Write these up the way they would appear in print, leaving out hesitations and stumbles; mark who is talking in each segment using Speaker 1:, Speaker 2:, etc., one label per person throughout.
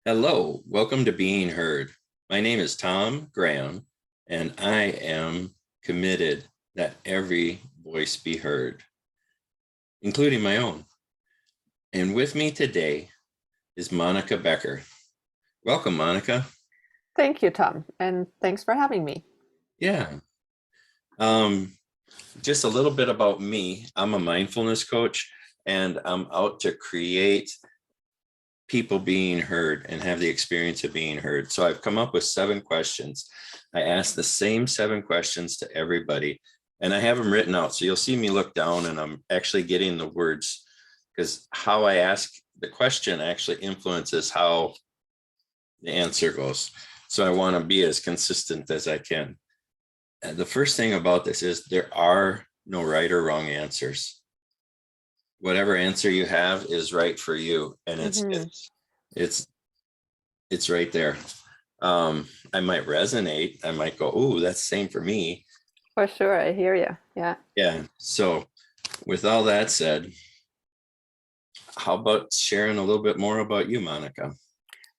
Speaker 1: Hello, welcome to Being Heard. My name is Tom Graham, and I am committed that every voice be heard, including my own. And with me today is Monika Becker. Welcome, Monika.
Speaker 2: Thank you, Tom, and thanks for having me.
Speaker 1: Yeah. Um, just a little bit about me. I'm a mindfulness coach, and I'm out to create people being heard and have the experience of being heard. So I've come up with 7 questions. I ask the same 7 questions to everybody, and I have them written out. So you'll see me look down and I'm actually getting the words, because how I ask the question actually influences how the answer goes. So I want to be as consistent as I can. And the first thing about this is there are no right or wrong answers. Whatever answer you have is right for you, and
Speaker 2: Mm-hmm.
Speaker 1: it's it's right there. I might resonate. I might go, "Oh, that's the same for me."
Speaker 2: For sure, I hear you. Yeah.
Speaker 1: Yeah. So, with all that said, how about sharing a little bit more about you, Monika?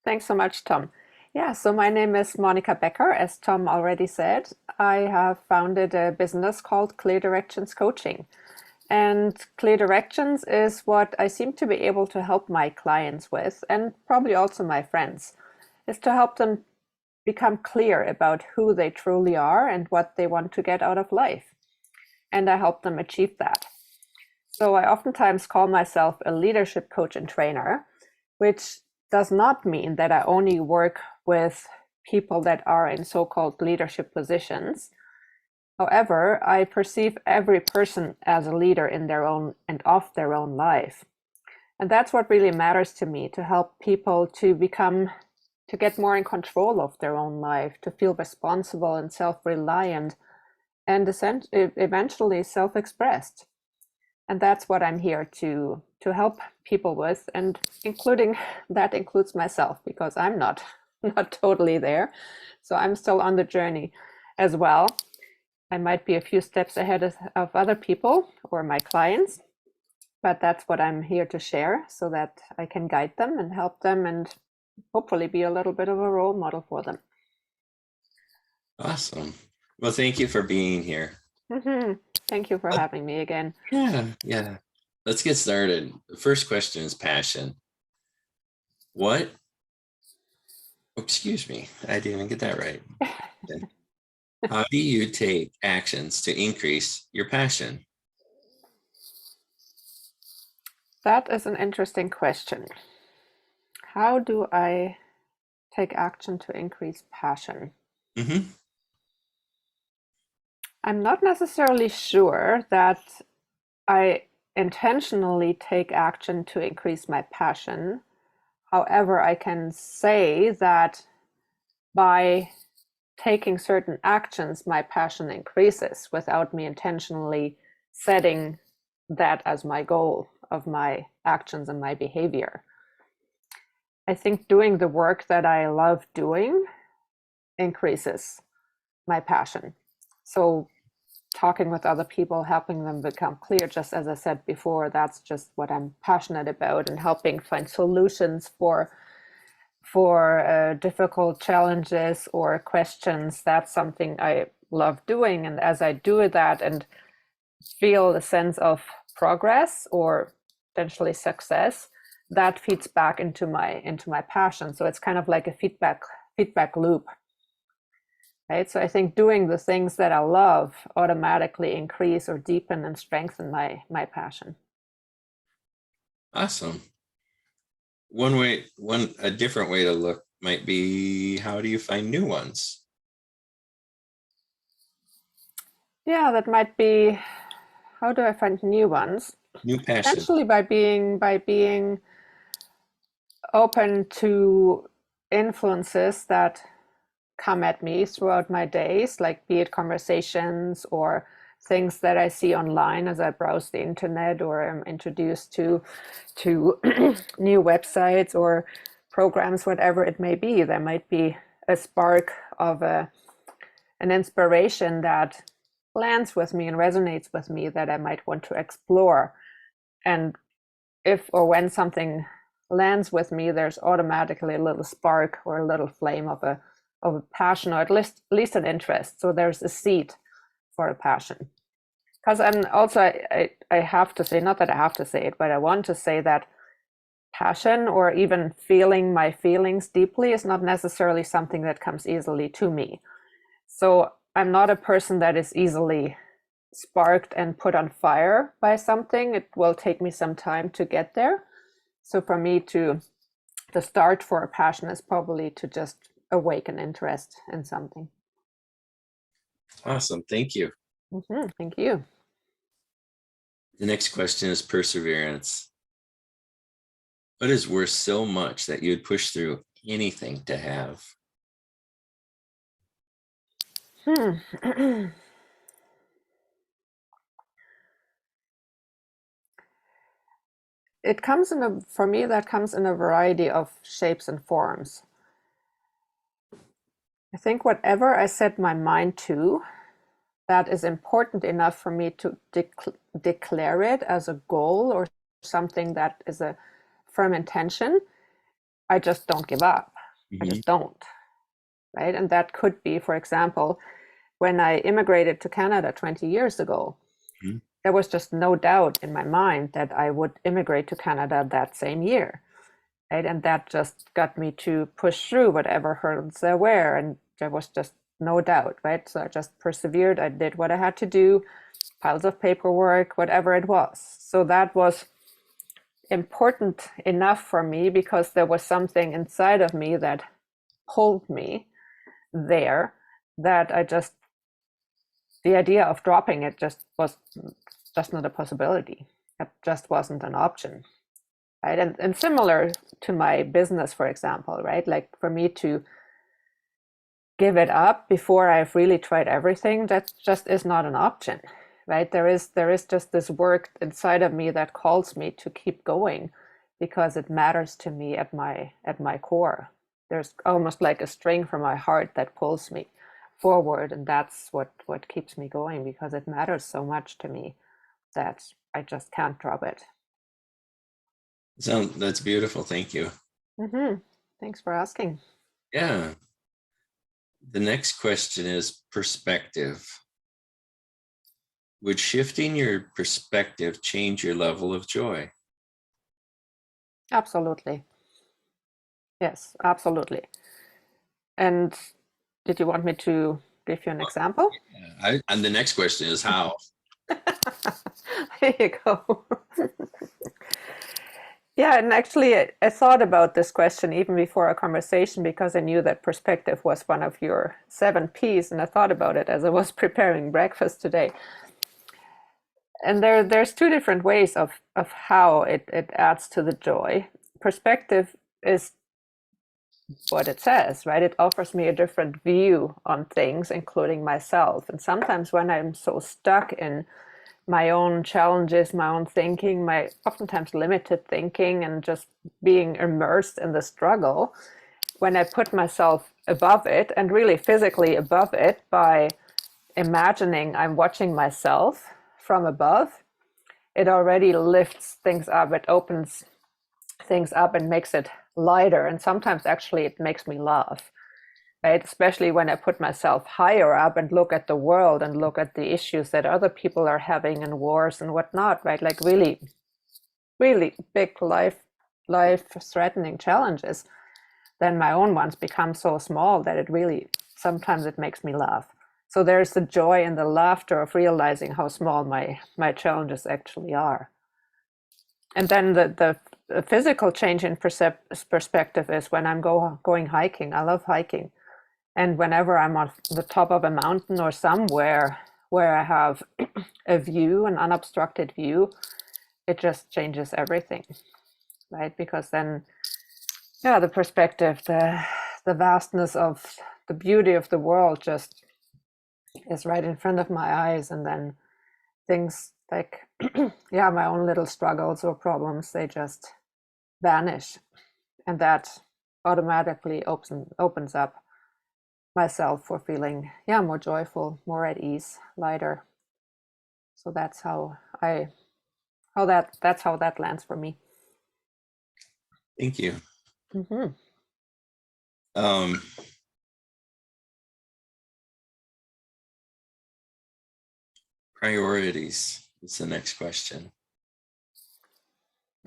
Speaker 2: Thanks so much, Tom. Yeah, so my name is Monika Becker, as Tom already said. I have founded a business called Clear Directions Coaching. And Clear Directions is what I seem to be able to help my clients with, and probably also my friends, is to help them become clear about who they truly are and what they want to get out of life. And I help them achieve that. So I oftentimes call myself a leadership coach and trainer, which does not mean that I only work with people that are in so-called leadership positions. However, I perceive every person as a leader in their own and of their own life. And that's what really matters to me, to help people to get more in control of their own life, to feel responsible and self-reliant, and eventually self-expressed. And that's what I'm here to help people with, and including that includes myself, because I'm not not totally there. So I'm still on the journey as well. I might be a few steps ahead of other people or my clients, but that's what I'm here to share, so that I can guide them and help them and hopefully be a little bit of a role model for them.
Speaker 1: Awesome. Well, thank you for being here.
Speaker 2: Hmm. Thank you for
Speaker 1: Uh,
Speaker 2: having me again.
Speaker 1: yeah. Let's get started. The first question is passion. What? Oh, excuse me, I didn't even get that right. How do you take actions to increase your passion?
Speaker 2: That is an interesting question. How do I take action to increase passion?
Speaker 1: Mm-hmm.
Speaker 2: I'm not necessarily sure that I intentionally take action to increase my passion. However, I can say that by taking certain actions, my passion increases without me intentionally setting that as my goal of my actions and my behavior. I think doing the work that I love doing increases my passion. So talking with other people, helping them become clear, just as I said before, that's just what I'm passionate about, and helping find solutions for difficult challenges or questions. That's something I love doing, and as I do that and feel a sense of progress or potentially success, that feeds back into my passion. So it's kind of like a feedback loop, right? So I think doing the things that I love automatically increase or deepen and strengthen my passion.
Speaker 1: Awesome. A different way to look might be, how do you find new ones?
Speaker 2: Yeah, that might be, how do I find new ones?
Speaker 1: New passion.
Speaker 2: Potentially by being open to influences that come at me throughout my days, like be it conversations or things that I see online as I browse the internet or am introduced to new websites or programs, whatever it may be. There might be a spark of an inspiration that lands with me and resonates with me that I might want to explore. And if or when something lands with me, there's automatically a little spark or a little flame of a passion, or at least an interest. So there's a seed for a passion. Because and also I have to say, not that I have to say it, but I want to say that passion or even feeling my feelings deeply is not necessarily something that comes easily to me. So I'm not a person that is easily sparked and put on fire by something. It will take me some time to get there. So for me to the start for a passion is probably to just awaken interest in something.
Speaker 1: Awesome. Thank you.
Speaker 2: Thank you.
Speaker 1: The next question is perseverance. What is worth so much that you'd push through anything to have?
Speaker 2: It comes for me, that comes in a variety of shapes and forms. I think whatever I set my mind to, that is important enough for me to declare it as a goal or something that is a firm intention, I just don't give up. I just don't, right? And that could be, for example, when I immigrated to Canada 20 years ago, there was just no doubt in my mind that I would immigrate to Canada that same year, right? And that just got me to push through whatever hurdles there were, and there was just no doubt, right? So I just persevered. I did what I had to do, piles of paperwork, whatever it was. So that was important enough for me because there was something inside of me that pulled me there, that I just, the idea of dropping it just was just not a possibility. It just wasn't an option, right? And similar to my business, for example, right? Like for me to give it up before I've really tried everything, that just is not an option, right? There is just this work inside of me that calls me to keep going because it matters to me at my core. There's almost like a string from my heart that pulls me forward, and that's what keeps me going, because it matters so much to me that I just can't drop it.
Speaker 1: That's beautiful. Thank you.
Speaker 2: Thanks for asking.
Speaker 1: Yeah. The next question is perspective. Would shifting your perspective change your level of joy?
Speaker 2: Absolutely. Yes, absolutely. And did you want me to give you an example?
Speaker 1: And the next question is how?
Speaker 2: There you go. Yeah, and actually, I thought about this question even before our conversation because I knew that perspective was one of your 7 Ps, and I thought about it as I was preparing breakfast today. And there's 2 different ways of how it adds to the joy. Perspective is what it says, right? It offers me a different view on things, including myself. And sometimes when I'm so stuck in my own challenges, my own thinking, my oftentimes limited thinking, and just being immersed in the struggle, when I put myself above it, and really physically above it, by imagining I'm watching myself from above, it already lifts things up. It opens things up and makes it lighter. And sometimes actually it makes me laugh, right? Especially when I put myself higher up and look at the world and look at the issues that other people are having and wars and whatnot, right? Like really, really big life threatening challenges. Then my own ones become so small that it really, sometimes it makes me laugh. So there's the joy and the laughter of realizing how small my challenges actually are. And then the physical change in perspective is when I'm going hiking. I love hiking. And whenever I'm on the top of a mountain or somewhere where I have a view, an unobstructed view, it just changes everything, right? Because then, yeah, the perspective, the vastness of the beauty of the world just is right in front of my eyes. And then things like, yeah, my own little struggles or problems, they just vanish. And that automatically opens up myself for feeling, yeah, more joyful, more at ease, lighter. So that's how that lands for me.
Speaker 1: Thank you.
Speaker 2: Mm-hmm.
Speaker 1: Um, Priorities is the next question.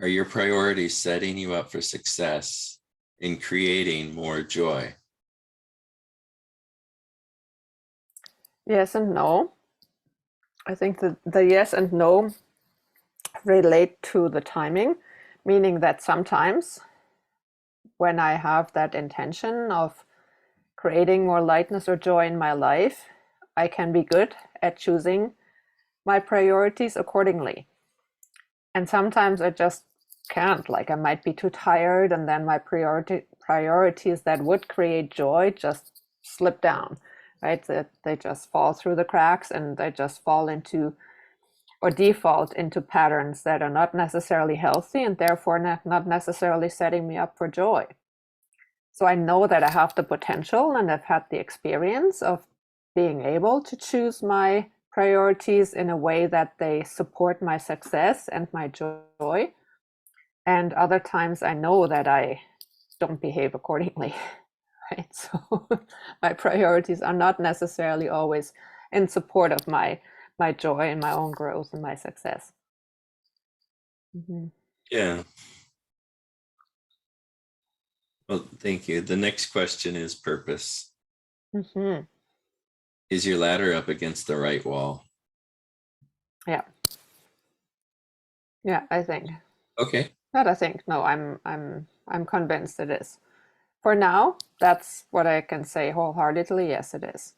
Speaker 1: Are your priorities setting you up for success in creating more joy?
Speaker 2: Yes and no. I think that the yes and no relate to the timing, meaning that sometimes when I have that intention of creating more lightness or joy in my life, I can be good at choosing my priorities accordingly. And sometimes I just can't. Like I might be too tired, and then my priorities that would create joy just slip down, right? That they just fall through the cracks, and they just fall into or default into patterns that are not necessarily healthy and therefore not necessarily setting me up for joy. So I know that I have the potential and I've had the experience of being able to choose my priorities in a way that they support my success and my joy. And other times I know that I don't behave accordingly, right? So my priorities are not necessarily always in support of my joy and my own growth and my success. Mm-hmm.
Speaker 1: Yeah. Well, thank you. The next question is purpose.
Speaker 2: Mm-hmm.
Speaker 1: Is your ladder up against the right wall?
Speaker 2: Yeah. Yeah, I think.
Speaker 1: Okay.
Speaker 2: Not I think. No, I'm convinced it is. For now, that's what I can say wholeheartedly. Yes, it is.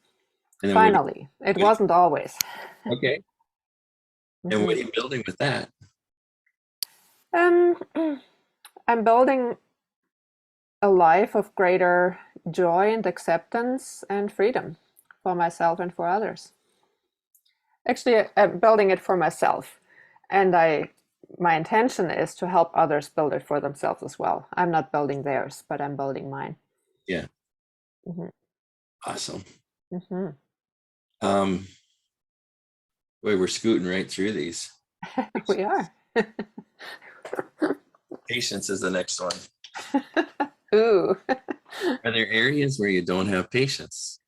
Speaker 1: And then
Speaker 2: Finally, it wasn't always.
Speaker 1: okay. And what are
Speaker 2: Mhm.
Speaker 1: you building with that?
Speaker 2: Um, I'm building a life of greater joy and acceptance and freedom for myself and for others. Actually, I'm building it for myself, and my intention is to help others build it for themselves as well. I'm not building theirs, but I'm building mine.
Speaker 1: Yeah.
Speaker 2: Hmm.
Speaker 1: Awesome.
Speaker 2: Hmm.
Speaker 1: Um, Boy, we're scooting right through these.
Speaker 2: We are.
Speaker 1: Patience is the next one.
Speaker 2: Ooh.
Speaker 1: Are there areas where you don't have patience?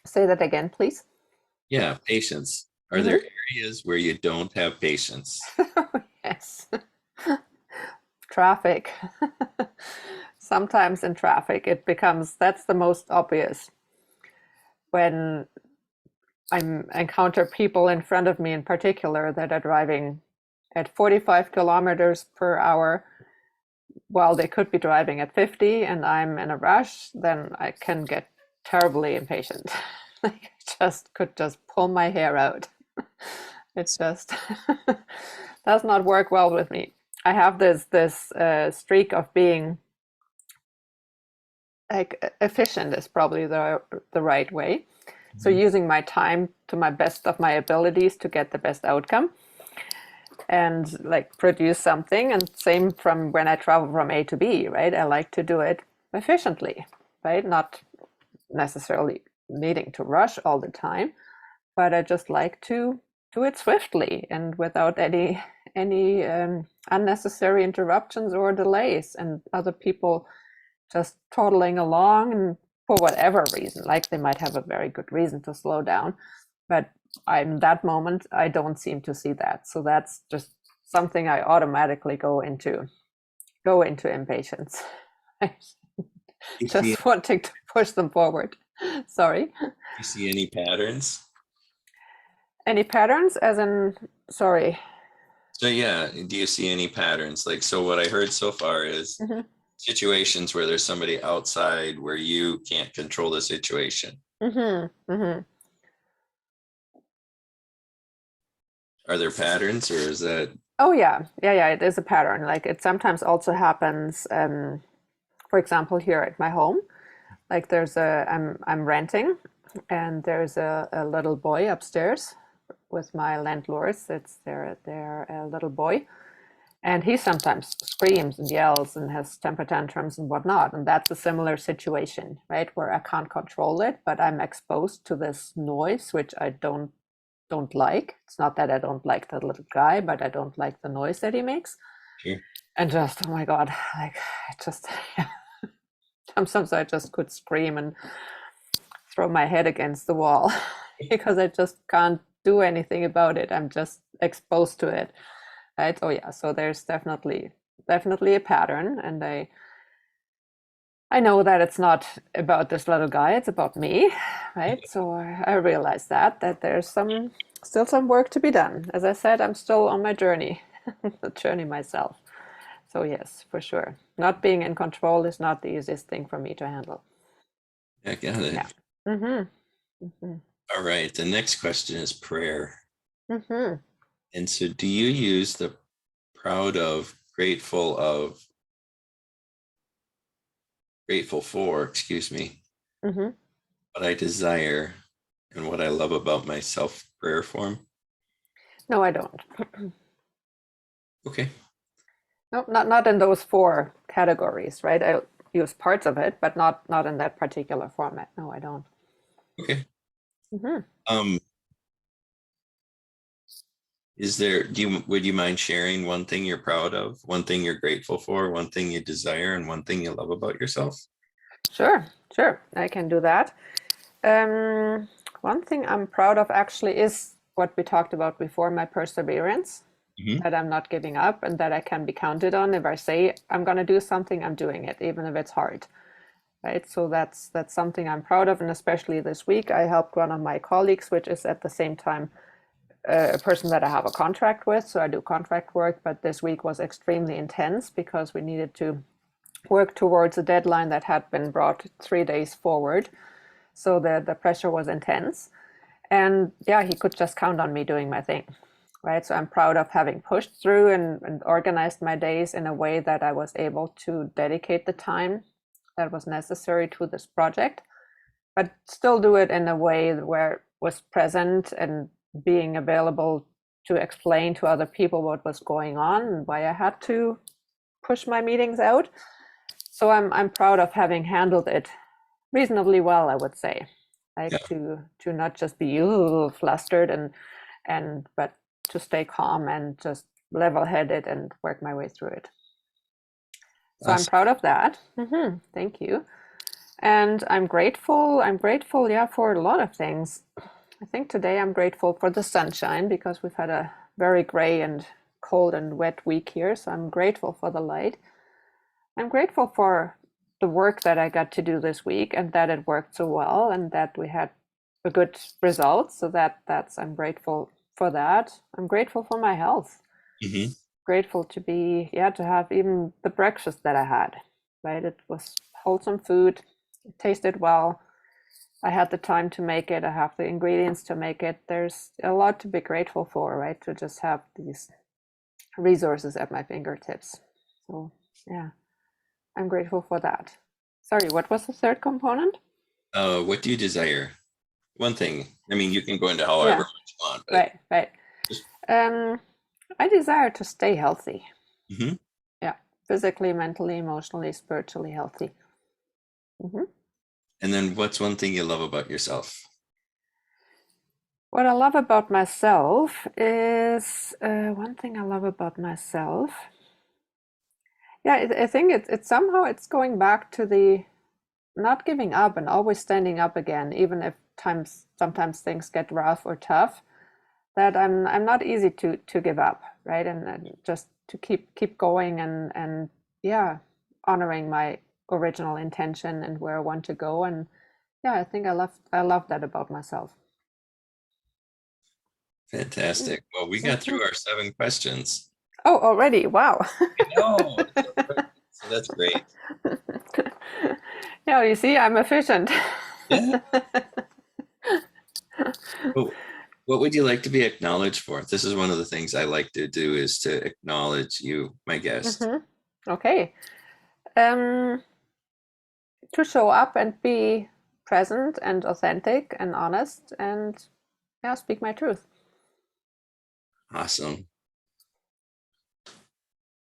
Speaker 2: Say that again, please.
Speaker 1: Yeah, patience. Are there
Speaker 2: Hmm.
Speaker 1: areas where you don't have patience?
Speaker 2: Yes. Traffic. Sometimes in traffic, it becomes that's the most obvious when I encounter people in front of me in particular that are driving at 45 kilometers per hour while they could be driving at 50 and I'm in a rush, then I can get terribly impatient. Like just could just pull my hair out. It just does not work well with me. I have this streak of being like efficient is probably the right way. So
Speaker 1: Mhm.
Speaker 2: using my time to my best of my abilities to get the best outcome and like produce something. And same from when I travel from A to B, right? I like to do it efficiently, right? Not necessarily needing to rush all the time, but I just like to do it swiftly and without any unnecessary interruptions or delays and other people just toddling along and for whatever reason, like they might have a very good reason to slow down, but I'm that moment I don't seem to see that. So that's just something I automatically go into impatience.
Speaker 1: You see,
Speaker 2: Just wanting to push them forward. Sorry.
Speaker 1: you see any patterns?
Speaker 2: Any patterns as in sorry.
Speaker 1: So yeah, do you see any patterns? Like, so what I heard so far is
Speaker 2: Mm-hmm.
Speaker 1: situations where there's somebody outside where you can't control the situation.
Speaker 2: Mm-hmm. Mm-hmm.
Speaker 1: Are there patterns or is that
Speaker 2: Oh yeah, it is a pattern. Like it sometimes also happens, for example, here at my home. Like I'm renting and there's a little boy upstairs with my landlords. It's their little boy. And he sometimes screams and yells and has temper tantrums and whatnot. And that's a similar situation, right? Where I can't control it, but I'm exposed to this noise, which I don't like. It's not that I don't like the little guy, but I don't like the noise that he makes.
Speaker 1: Sure.
Speaker 2: and just, oh my God, like I just, sometimes I just could scream and throw my head against the wall because I just can't do anything about it. I'm just exposed to it. Right. Oh yeah. So there's definitely a pattern. And I know that it's not about this little guy, it's about me. Right. So I realize that there's still some work to be done. As I said, I'm still on my journey, the journey myself. So yes, for sure. Not being in control is not the easiest thing for me to handle.
Speaker 1: I got it.
Speaker 2: Yeah. Mm-hmm. Mm-hmm.
Speaker 1: All right. The next question is prayer.
Speaker 2: Mm-hmm.
Speaker 1: And so do you use the proud of, grateful for, excuse me,
Speaker 2: Mm-hmm.
Speaker 1: what I desire and what I love about myself prayer form?
Speaker 2: No, I don't.
Speaker 1: Okay.
Speaker 2: No, not in those four categories, right? I use parts of it, but not in that particular format. No, I don't.
Speaker 1: Okay.
Speaker 2: Mm-hmm.
Speaker 1: Um, would you mind sharing one thing you're proud of, one thing you're grateful for, one thing you desire, and one thing you love about yourself?
Speaker 2: Sure, I can do that. One thing I'm proud of actually is what we talked about before, my perseverance,
Speaker 1: Mhm.
Speaker 2: that I'm not giving up and that I can be counted on. If I say I'm going to do something, I'm doing it, even if it's hard. Right. So that's something I'm proud of. And especially this week, I helped one of my colleagues, which is at the same time a person that I have a contract with. So I do contract work, but this week was extremely intense because we needed to work towards a deadline that had been brought 3 days forward. So the pressure was intense. And yeah, he could just count on me doing my thing. Right. So I'm proud of having pushed through and organized my days in a way that I was able to dedicate the time that was necessary to this project, but still do it in a way where it was present and being available to explain to other people what was going on and why I had to push my meetings out. So I'm proud of having handled it reasonably well, I would say.
Speaker 1: Yeah.
Speaker 2: Like to not just be flustered and but to stay calm and just level-headed and work my way through it. So I'm
Speaker 1: Awesome.
Speaker 2: proud of that. Thank you. And I'm grateful. I'm grateful, yeah, for a lot of things. I think today I'm grateful for the sunshine because we've had a very gray and cold and wet week here. So I'm grateful for the light. I'm grateful for the work that I got to do this week and that it worked so well and that we had a good result. So that's I'm grateful for that. I'm grateful for my health.
Speaker 1: Mhm.
Speaker 2: Grateful to be, yeah, to have even the breakfast that I had. Right, it was wholesome food. It tasted well. I had the time to make it. I have the ingredients to make it. There's a lot to be grateful for, right? To just have these resources at my fingertips. So, yeah, I'm grateful for that. Sorry, what was the third component?
Speaker 1: What do you desire? One thing. I mean, you can go into however
Speaker 2: Yeah,
Speaker 1: much you want, but
Speaker 2: right.
Speaker 1: just
Speaker 2: Um, I desire to stay healthy.
Speaker 1: mhm.
Speaker 2: Yeah, physically, mentally, emotionally, spiritually healthy. hmm
Speaker 1: And then what's one thing you love about yourself?
Speaker 2: What I love about myself is one thing I love about myself. Yeah, I think it's somehow it's going back to the not giving up and always standing up again, even if sometimes things get rough or tough. That I'm not easy to give up, right? And just to keep going and yeah, honoring my original intention and where I want to go. And yeah, I think I love that about myself.
Speaker 1: Fantastic. Well, we got
Speaker 2: Mhm.
Speaker 1: through our 7 questions.
Speaker 2: Oh, already? Wow.
Speaker 1: I know. So quick. So that's great.
Speaker 2: Yeah, you see, I'm efficient.
Speaker 1: Yeah. Well, what would you like to be acknowledged for? This is one of the things I like to do is to acknowledge you, my guest.
Speaker 2: hmm Okay. Um, to show up and be present and authentic and honest and yeah, speak my truth.
Speaker 1: Awesome.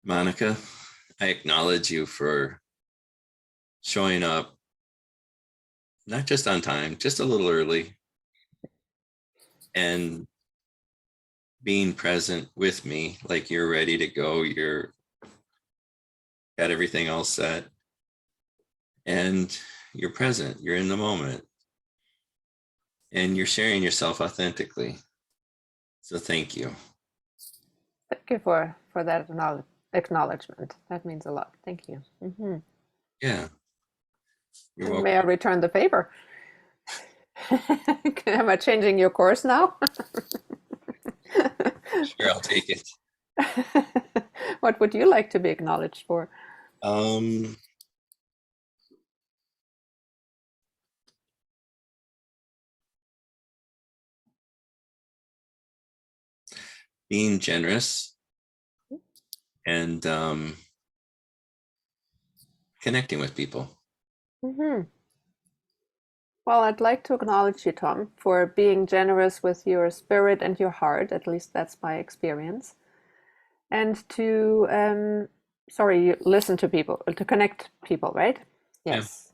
Speaker 1: Monika, I acknowledge you for showing up, not just on time, just a little early, and being present with me, like you're ready to go. You're got everything all set, and you're present, you're in the moment, and you're sharing yourself authentically. So thank you.
Speaker 2: Thank you for that acknowledgement. That means a lot. Thank you.
Speaker 1: Yeah. You're
Speaker 2: And
Speaker 1: welcome.
Speaker 2: may I return the favor? Am I changing your course now?
Speaker 1: Sure, I'll take it.
Speaker 2: What would you like to be acknowledged for?
Speaker 1: Being generous and connecting with people.
Speaker 2: Well, I'd like to acknowledge you, Tom, for being generous with your spirit and your heart. At least that's my experience. And to, sorry, listen to people, to connect people, right?
Speaker 1: Yeah.
Speaker 2: Yes.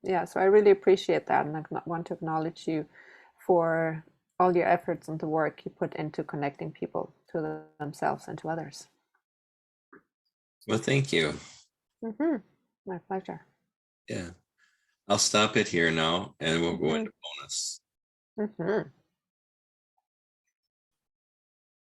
Speaker 2: Yeah. So I really appreciate that. And I want to acknowledge you for all your efforts and the work you put into connecting people to themselves and to others.
Speaker 1: Well, thank you.
Speaker 2: My pleasure.
Speaker 1: Yeah. I'll stop it here now and we'll go into bonus.